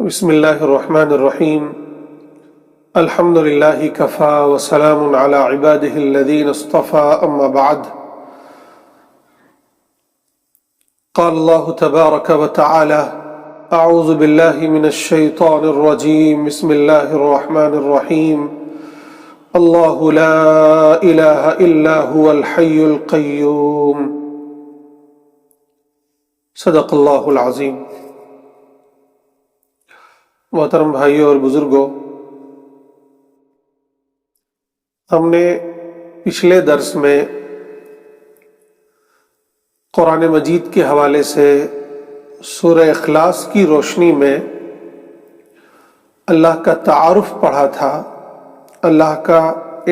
بسم اللہ الرحمن الرحیم الحمد للہ کفا وسلام علی عبادہ الذین اصطفى اما بعد قال اللہ تبارک وتعالی اعوذ باللہ من الشیطان الرجیم بسم اللہ الرحمن الرحیم اللہ لا الہ الا هو الحی القیوم صدق اللہ العظیم۔ محترم بھائیوں اور بزرگوں، ہم نے پچھلے درس میں قرآن مجید کے حوالے سے سورہ اخلاص کی روشنی میں اللہ کا تعارف پڑھا تھا، اللہ کا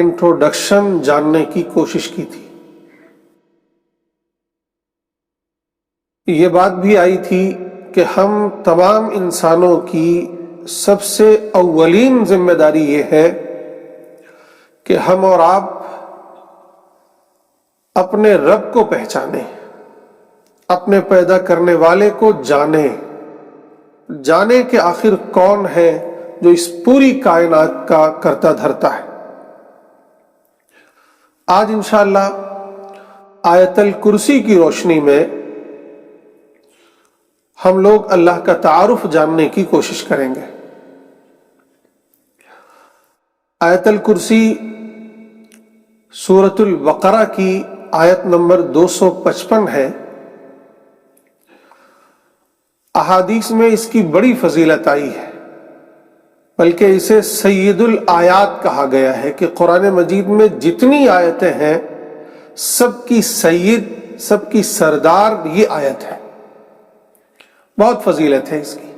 انٹروڈکشن جاننے کی کوشش کی تھی۔ یہ بات بھی آئی تھی کہ ہم تمام انسانوں کی سب سے اولین ذمہ داری یہ ہے کہ ہم اور آپ اپنے رب کو پہچانیں، اپنے پیدا کرنے والے کو جانیں کہ آخر کون ہے جو اس پوری کائنات کا کرتا دھرتا ہے۔ آج انشاءاللہ آیت الکرسی کی روشنی میں ہم لوگ اللہ کا تعارف جاننے کی کوشش کریں گے۔ آیت الکرسی سورۃ البقرہ کی آیت نمبر 255 ہے۔ احادیث میں اس کی بڑی فضیلت آئی ہے، بلکہ اسے سید الآیات کہا گیا ہے کہ قرآن مجید میں جتنی آیتیں ہیں سب کی سید، سب کی سردار یہ آیت ہے۔ بہت فضیلت ہے اس کی،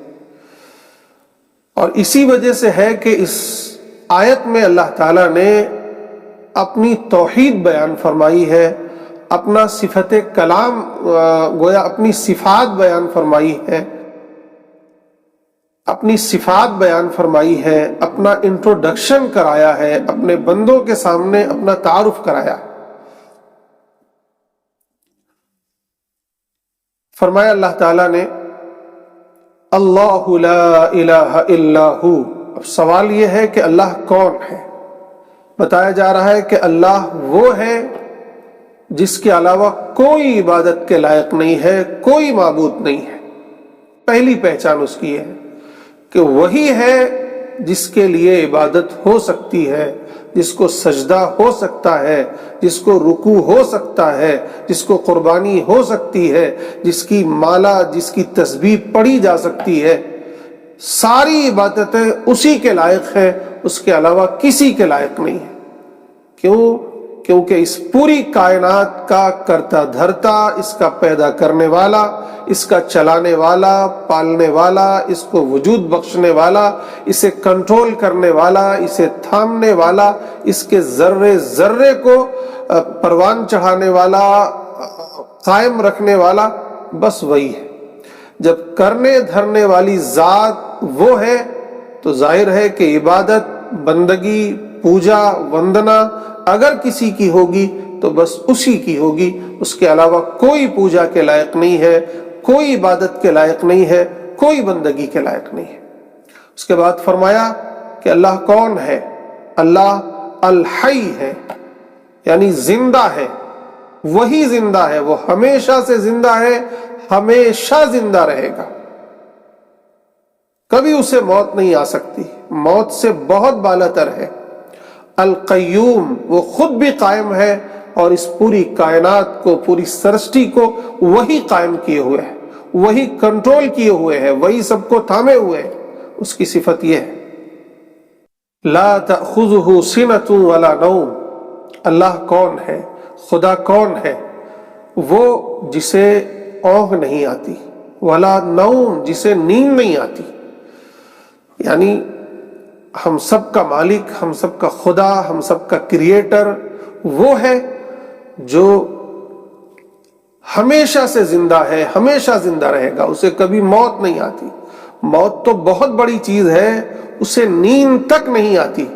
اور اسی وجہ سے ہے کہ اس آیت میں اللہ تعالیٰ نے اپنی توحید بیان فرمائی ہے، اپنا صفت کلام گویا اپنی صفات بیان فرمائی ہے، اپنی صفات بیان فرمائی ہے، اپنا انٹروڈکشن کرایا ہے، اپنے بندوں کے سامنے اپنا تعارف کرایا۔ فرمایا اللہ تعالیٰ نے اللہ لا الہ الا ہو۔ اب سوال یہ ہے کہ اللہ کون ہے؟ بتایا جا رہا ہے کہ اللہ وہ ہے جس کے علاوہ کوئی عبادت کے لائق نہیں ہے، کوئی معبود نہیں ہے۔ پہلی پہچان اس کی ہے کہ وہی ہے جس کے لیے عبادت ہو سکتی ہے، جس کو سجدہ ہو سکتا ہے، جس کو رکوع ہو سکتا ہے، جس کو قربانی ہو سکتی ہے، جس کی مالا، جس کی تسبیح پڑھی جا سکتی ہے۔ ساری عبادتیں اسی کے لائق ہیں، اس کے علاوہ کسی کے لائق نہیں ہے۔ کیونکہ اس پوری کائنات کا کرتا دھرتا، اس کا پیدا کرنے والا، اس کا چلانے والا، پالنے والا، اس کو وجود بخشنے والا، اسے کنٹرول کرنے والا، اسے تھامنے والا، اس کے ذرے ذرے کو پروان چڑھانے والا، قائم رکھنے والا، بس وہی ہے۔ جب کرنے دھرنے والی ذات وہ ہے تو ظاہر ہے کہ عبادت، بندگی، پوجا، وندنا اگر کسی کی ہوگی تو بس اسی کی ہوگی، اس کے علاوہ کوئی پوجا کے لائق نہیں ہے، کوئی عبادت کے لائق نہیں ہے، کوئی بندگی کے لائق نہیں ہے۔ اس کے بعد فرمایا کہ اللہ کون ہے؟ اللہ الحی ہے، یعنی زندہ ہے، وہی زندہ ہے، وہ ہمیشہ سے زندہ ہے، ہمیشہ زندہ رہے گا، کبھی اسے موت نہیں آ سکتی، موت سے بہت بالا تر ہے۔ القیوم، وہ خود بھی قائم ہے اور اس پوری کائنات کو، پوری سرشٹی کو وہی قائم کیے ہوئے ہے، وہی کنٹرول کیے ہوئے ہے، وہی سب کو تھامے ہوئے ہے۔ اس کی صفت یہ ہے لا تأخذہ سنۃ ولا نوم۔ اللہ کون ہے؟ خدا کون ہے؟ وہ جسے اونگ نہیں آتی، ولا نوم، جسے نیند نہیں آتی۔ یعنی ہم سب کا مالک، ہم سب کا خدا، ہم سب کا کریٹر وہ ہے جو ہمیشہ سے زندہ ہے، ہمیشہ زندہ رہے گا، اسے کبھی موت نہیں آتی۔ موت تو بہت بڑی چیز ہے، اسے نیند تک نہیں آتی،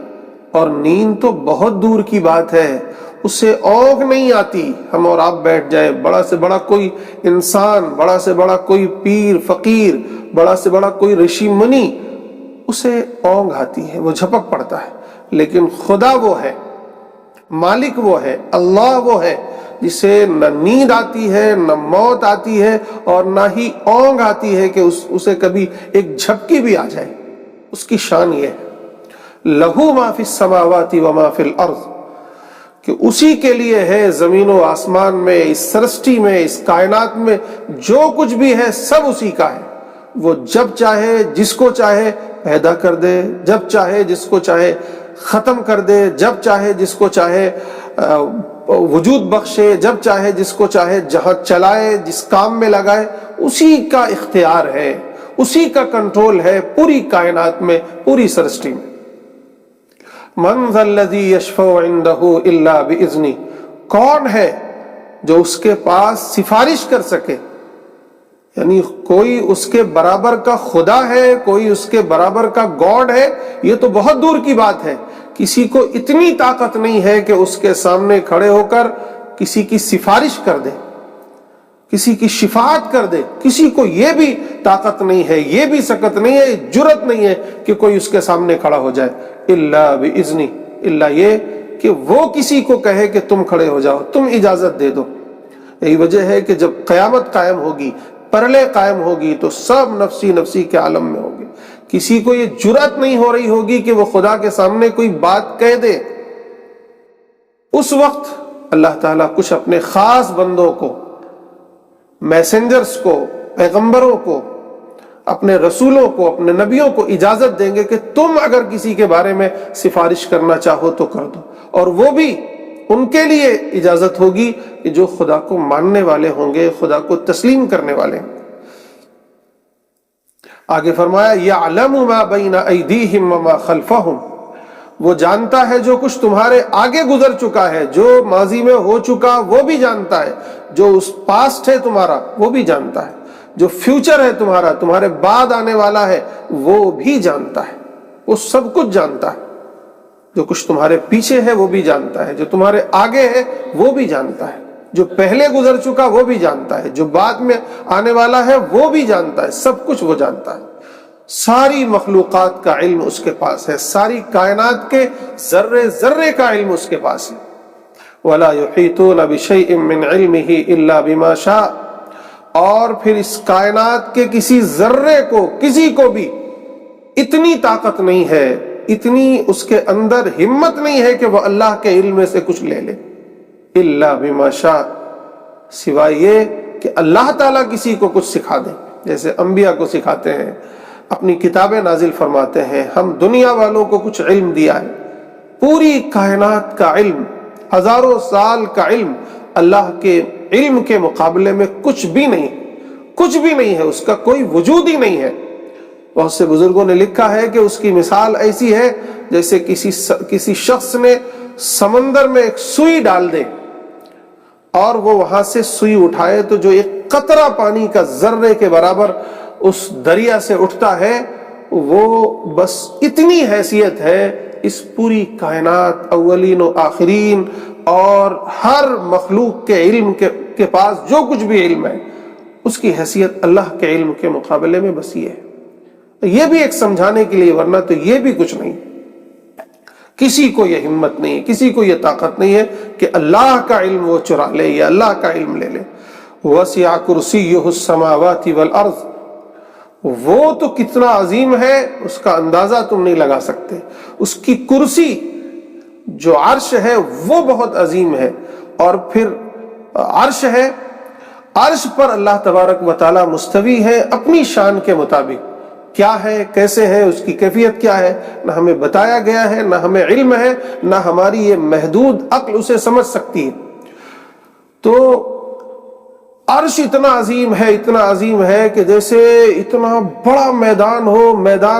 اور نیند تو بہت دور کی بات ہے، اسے اونگ نہیں آتی. ہم اور آپ بیٹھ جائیں, بڑا سے بڑا کوئی انسان, بڑا سے بڑا کوئی پیر فقیر, بڑا سے بڑا کوئی رشی منی, اسے اونگ آتی ہے, وہ جھپک پڑتا ہے. لیکن خدا وہ ہے, مالک وہ ہے, اللہ وہ ہے جسے نہ نیند آتی ہے, نہ موت آتی ہے, اور نہ ہی اونگ آتی ہے کہ اسے کبھی ایک جھپکی بھی آ جائے. اس کی شان یہ ہے, لہو ما فی السماوات و ما فی الارض, کہ اسی کے لیے ہے زمین و آسمان میں, اس سرشٹی میں, اس کائنات میں جو کچھ بھی ہے سب اسی کا ہے. وہ جب چاہے جس کو چاہے پیدا کر دے, جب چاہے جس کو چاہے ختم کر دے, جب چاہے جس کو چاہے وجود بخشے, جب چاہے جس کو چاہے جہاں چلائے, جس کام میں لگائے. اسی کا اختیار ہے, اسی کا کنٹرول ہے پوری کائنات میں, پوری سرشٹی میں. من ذا الذی یشفع عندہ الا باذنہ, کون ہے جو اس کے پاس سفارش کر سکے, یعنی کوئی اس کے برابر کا خدا ہے, کوئی اس کے برابر کا گاڈ ہے, یہ تو بہت دور کی بات ہے. کسی کو اتنی طاقت نہیں ہے کہ اس کے سامنے کھڑے ہو کر کسی کی سفارش کر دے, کسی کی شفاعت کر دے. کسی کو یہ بھی طاقت نہیں ہے, یہ بھی سکت نہیں ہے, جرت نہیں ہے کہ کوئی اس کے سامنے کھڑا ہو جائے. الا باذنہ, الا یہ کہ وہ کسی کو کہے کہ تم کھڑے ہو جاؤ, تم اجازت دے دو. یہی وجہ ہے کہ جب قیامت قائم ہوگی, پرلے قائم ہوگی, تو سب نفسی نفسی کے عالم میں ہوگی. کسی کو یہ جرات نہیں ہو رہی ہوگی کہ وہ خدا کے سامنے کوئی بات کہہ دے. اس وقت اللہ تعالیٰ کچھ اپنے خاص بندوں کو, میسنجرز کو, پیغمبروں کو, اپنے رسولوں کو, اپنے نبیوں کو اجازت دیں گے کہ تم اگر کسی کے بارے میں سفارش کرنا چاہو تو کر دو. اور وہ بھی ان کے لیے اجازت ہوگی کہ جو خدا کو ماننے والے ہوں گے, خدا کو تسلیم کرنے والے ہیں. آگے فرمایا یعلم ما بین ایدیہم وما خلفہم, وہ جانتا ہے جو کچھ تمہارے آگے گزر چکا ہے, جو ماضی میں ہو چکا وہ بھی جانتا ہے, جو اس پاسٹ ہے تمہارا وہ بھی جانتا ہے, جو فیوچر ہے تمہارا, تمہارے بعد آنے والا ہے وہ بھی جانتا ہے. وہ سب کچھ جانتا ہے. جو کچھ تمہارے پیچھے ہے وہ بھی جانتا ہے, جو تمہارے آگے ہے وہ بھی جانتا ہے, جو پہلے گزر چکا وہ بھی جانتا ہے, جو بعد میں آنے والا ہے وہ بھی جانتا ہے. سب کچھ وہ جانتا ہے. ساری مخلوقات کا علم اس کے پاس ہے, ساری کائنات کے ذرے ذرے کا علم اس کے پاس ہے. وَلَا يُحِيطُونَ بِشَيْءٍ مِّنْ عِلْمِهِ إِلَّا بِمَا شَاءَ, اور پھر اس کائنات کے کسی ذرے کو, کسی کو بھی اتنی طاقت نہیں ہے, اتنی اس کے اندر ہمت نہیں ہے کہ وہ اللہ کے علم میں سے کچھ لے لے. الا بما شاء, سوائے یہ کہ اللہ تعالیٰ کسی کو کچھ سکھا دے, جیسے انبیاء کو سکھاتے ہیں, اپنی کتابیں نازل فرماتے ہیں. ہم دنیا والوں کو کچھ علم دیا ہے, پوری کائنات کا علم, ہزاروں سال کا علم, اللہ کے علم کے مقابلے میں کچھ بھی نہیں, کچھ بھی نہیں ہے, اس کا کوئی وجود ہی نہیں ہے. بہت سے بزرگوں نے لکھا ہے کہ اس کی مثال ایسی ہے جیسے کسی شخص نے سمندر میں ایک سوئی ڈال دے اور وہ وہاں سے سوئی اٹھائے تو جو ایک قطرہ پانی کا ذرے کے برابر اس دریا سے اٹھتا ہے, وہ بس اتنی حیثیت ہے اس پوری کائنات, اولین و آخرین اور ہر مخلوق کے علم کے پاس جو کچھ بھی علم ہے, اس کی حیثیت اللہ کے علم کے مقابلے میں بس یہ ہے. یہ بھی ایک سمجھانے کے لیے, ورنہ تو یہ بھی کچھ نہیں. کسی کو یہ ہمت نہیں, کسی کو یہ طاقت نہیں ہے کہ اللہ کا علم وہ چرا لے یا اللہ کا علم لے لے. وسع کرسیہ السماوات والارض, وہ تو کتنا عظیم ہے اس کا اندازہ تم نہیں لگا سکتے. اس کی کرسی جو عرش ہے وہ بہت عظیم ہے, اور پھر عرش ہے, عرش پر اللہ تبارک و تعالی مستوی ہے اپنی شان کے مطابق. کیا ہے, کیسے ہے, اس کی کیفیت کیا ہے, نہ ہمیں بتایا گیا ہے, نہ ہمیں علم ہے, نہ ہماری یہ محدود عقل اسے سمجھ سکتی ہے. تو عرش اتنا عظیم ہے, اتنا عظیم ہے کہ جیسے اتنا بڑا میدان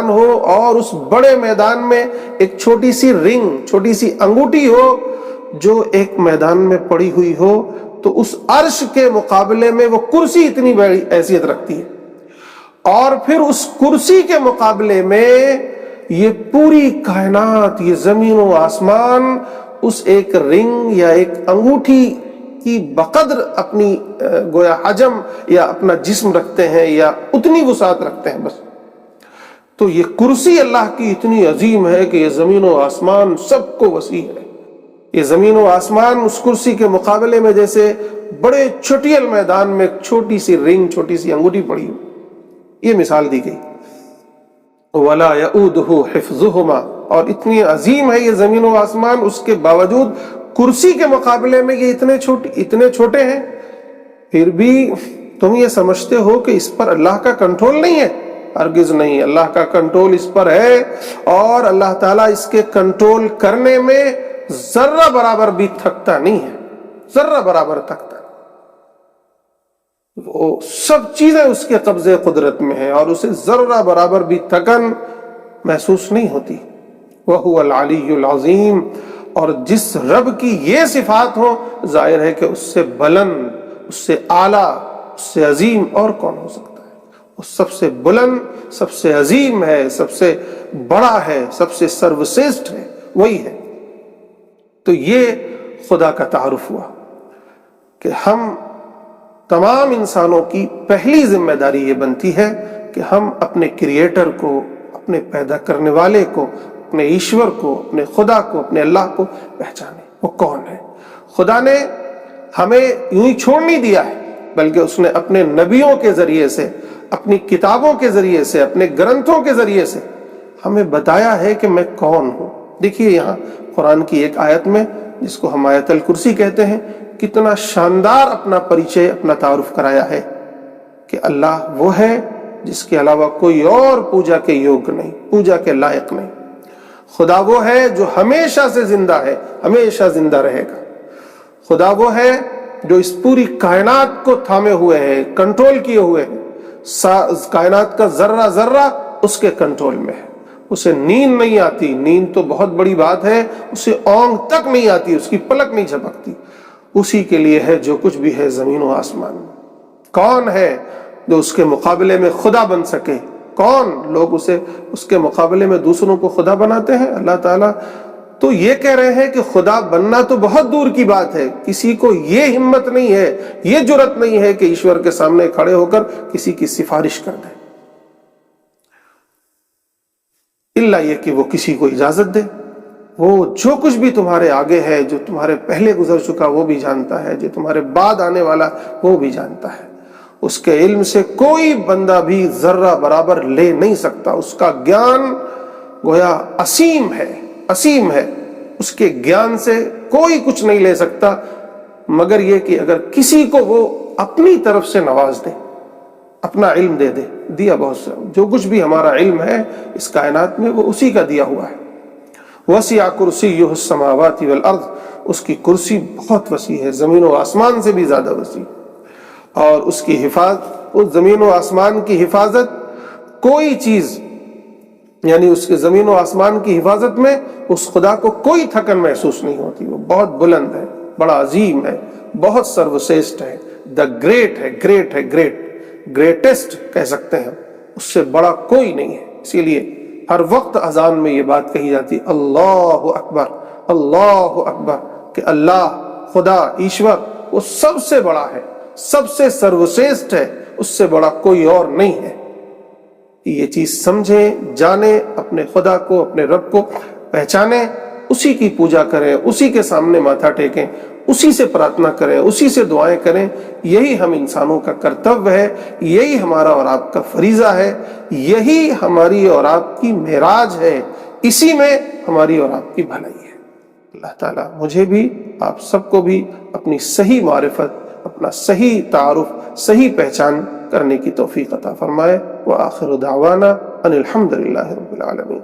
ہو اور اس بڑے میدان میں ایک چھوٹی سی رنگ, چھوٹی سی انگوٹھی ہو جو ایک میدان میں پڑی ہوئی ہو, تو اس عرش کے مقابلے میں وہ کرسی اتنی بڑی حیثیت رکھتی ہے. اور پھر اس کرسی کے مقابلے میں یہ پوری کائنات, یہ زمین و آسمان اس ایک رنگ یا ایک انگوٹھی کی بقدر اپنی گویا حجم یا اپنا جسم رکھتے ہیں یا اتنی وسعت رکھتے ہیں بس. تو یہ کرسی اللہ کی اتنی عظیم ہے کہ یہ زمین و آسمان سب کو وسیع ہے. یہ زمین و آسمان اس کرسی کے مقابلے میں جیسے بڑے چٹیل میدان میں ایک چھوٹی سی رنگ، چھوٹی سی انگوٹھی پڑی ہو، یہ مثال دی گئی. وَلَا يَئُودُهُ حِفْظُهُمَا، اور اتنی عظیم ہے یہ زمین و آسمان، اس کے باوجود کرسی کے مقابلے میں یہ اتنے چھوٹے ہیں. پھر بھی تم یہ سمجھتے ہو کہ اس پر اللہ کا کنٹرول نہیں ہے. ہرگز نہیں، اللہ کا کنٹرول اس پر ہے، اور اللہ تعالیٰ اس کے کنٹرول کرنے میں ذرہ برابر بھی تھکتا نہیں ہے، ذرہ برابر تھکتا. وہ سب چیزیں اس کے قبضے قدرت میں ہیں اور اسے ذرہ برابر بھی تھکن محسوس نہیں ہوتی. وَهُوَ الْعَلِيُّ الْعَظِيمُ، اور جس رب کی یہ صفات ہو، ظاہر ہے کہ اس سے بلند، اس سے اعلیٰ، اس سے عظیم اور کون ہو سکتا ہے. وہ سب سے بلند، سب سے عظیم ہے، سب سے بڑا ہے، سب سے سروشریشٹھ ہے، وہی ہے. تو یہ خدا کا تعارف ہوا کہ ہم تمام انسانوں کی پہلی ذمہ داری یہ بنتی ہے کہ ہم اپنے کریٹر کو، اپنے پیدا کرنے والے کو، اپنے ایشور کو، اپنے خدا کو، اپنے اللہ کو پہچانیں. وہ کون ہے؟ خدا نے ہمیں یوں ہی چھوڑ نہیں دیا ہے، بلکہ اس نے اپنے نبیوں کے ذریعے سے، اپنی کتابوں کے ذریعے سے، اپنے گرنتھوں کے ذریعے سے ہمیں بتایا ہے کہ میں کون ہوں. دیکھیے یہاں قرآن کی ایک آیت میں، جس کو ہم آیت الکرسی کہتے ہیں، کتنا شاندار اپنا پریچے، اپنا تعارف کرایا ہے کہ اللہ وہ ہے جس کے علاوہ کوئی اور پوجا کے یوگ نہیں، پوجا کے لائق نہیں. خدا وہ ہے جو ہمیشہ سے زندہ ہے، ہمیشہ زندہ رہے گا. خدا وہ ہے جو اس پوری کائنات کو تھامے ہوئے ہے، کنٹرول کیے ہوئے ہے. کائنات کا ذرہ ذرہ اس کے کنٹرول میں ہے. اسے نیند نہیں آتی، نیند تو بہت بڑی بات ہے، اسے اونگ تک نہیں آتی، اس کی پلک نہیں جھپکتی. اسی کے لیے ہے جو کچھ بھی ہے زمین و آسمان. کون ہے جو اس کے مقابلے میں خدا بن سکے؟ کون لوگ اس کے مقابلے میں دوسروں کو خدا بناتے ہیں؟ اللہ تعالیٰ تو یہ کہہ رہے ہیں کہ خدا بننا تو بہت دور کی بات ہے. کسی کو یہ ہمت نہیں ہے، یہ جرت نہیں ہے کہ ایشور کے سامنے کھڑے ہو کر کسی کی سفارش کر دے، الا یہ کہ وہ کسی کو اجازت دے. وہ جو کچھ بھی تمہارے آگے ہے، جو تمہارے پہلے گزر چکا وہ بھی جانتا ہے، جو تمہارے بعد آنے والا وہ بھی جانتا ہے. اس کے علم سے کوئی بندہ بھی ذرہ برابر لے نہیں سکتا. اس کا گیان گویا اسیم ہے، اسیم ہے. اس کے گیان سے کوئی کچھ نہیں لے سکتا، مگر یہ کہ اگر کسی کو وہ اپنی طرف سے نواز دے، اپنا علم دے دے. دیا بہت سا، جو کچھ بھی ہمارا علم ہے اس کائنات میں وہ اسی کا دیا ہوا ہے. وسع کرسیہ السماوات والارض، اس کی کرسی بہت وسیع ہے، زمین و آسمان سے بھی زیادہ وسیع. اور اس کی حفاظت، اس زمین و آسمان کی حفاظت، کوئی چیز یعنی اس کے زمین و آسمان کی حفاظت میں اس خدا کو کوئی تھکن محسوس نہیں ہوتی. وہ بہت بلند ہے، بڑا عظیم ہے، بہت سروشریشٹھ ہے. دا گریٹ ہے، گریٹ ہے، گریٹسٹ کہہ سکتے ہیں، اس سے بڑا کوئی نہیں ہے. اسی لیے ہر وقت اذان میں یہ بات کہی جاتی، اللہ اکبر، اللہ اکبر، کہ اللہ، خدا، ایشور وہ سب سے بڑا ہے، سب سے سروشریشٹھ ہے، اس سے بڑا کوئی اور نہیں ہے. یہ چیز سمجھیں، جانیں، اپنے خدا کو، اپنے رب کو پہچانیں، اسی کی پوجا کریں، اسی کے سامنے ماتھا ٹیکیں، اسی سے پرارتھنا کریں، اسی سے دعائیں کریں. یہی ہم انسانوں کا کرتویہ ہے، یہی ہمارا اور آپ کا فریضہ ہے، یہی ہماری اور آپ کی معراج ہے، اسی میں ہماری اور آپ کی بھلائی ہے. اللہ تعالیٰ مجھے بھی، آپ سب کو بھی اپنی صحیح معرفت، اپنا صحیح تعارف، صحیح پہچان کرنے کی توفیق عطا فرمائے. وآخر دعوانا ان الحمد للہ رب العالمین.